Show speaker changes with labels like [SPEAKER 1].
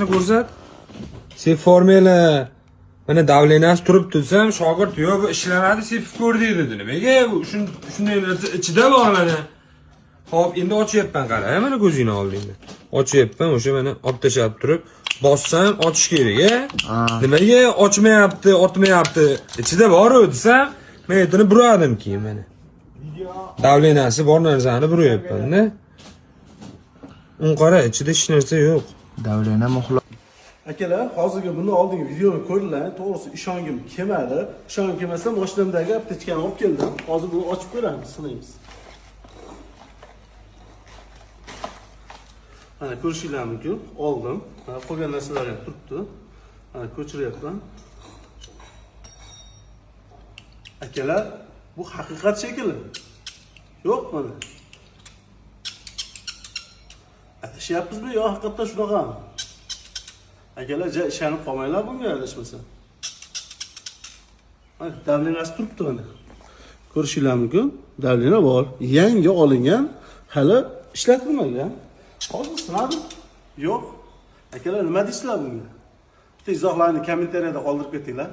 [SPEAKER 1] formulasini ko'rsat. Sep formula. Mana davleniyasi turibdi desam, shogird yo'q, bu ishlanadi, sepib ko'r deydi. Nimaga? Shunday narsa ichida bor mana. Xo'p, endi ochyapman, qara, mana ko'zingni oldingda. Ochyapman, o'sha mana olib tashab turib, bossam ochish kerak, Nimaga ochmayapti, otmayapti? Ichida bor-ku desam, men aytini buradim keyin mana. Davleniyasi bor narsani buryapman-da. Qara, ichida hech narsa yo'q.
[SPEAKER 2] Davlena muxlo.
[SPEAKER 3] Akalar, hozirgi buni oldingi videoni ko'rdilar. To'g'risi ishongim kelmadi. Ishongim kelmasa, mashinamdagi aptechkani olib keldim. Hozir buni ochib ko'ramiz, sinaymiz. Mana ko'rishinglar mumkin. Oldim. Mana qolgan narsalar ham turibdi. Mana ko'chiryapman. Akalar, bu haqiqat shekilli. Yo'q mana. Adashyapmizmi yo haqiqatdan shunaqami? Akalar, ishonib qolmanglar bunga adashmasa. Mana davleniyasi turibdi mana. Ko'rishinglar mumkin. Davleniya bor. Yangi olingan, hali ishlatilmagan. Hozir sinadim. Yo'q. Akalar, nima deysizlar bunga? Bitta izohlarni kommentariyada qoldirib ketinglar.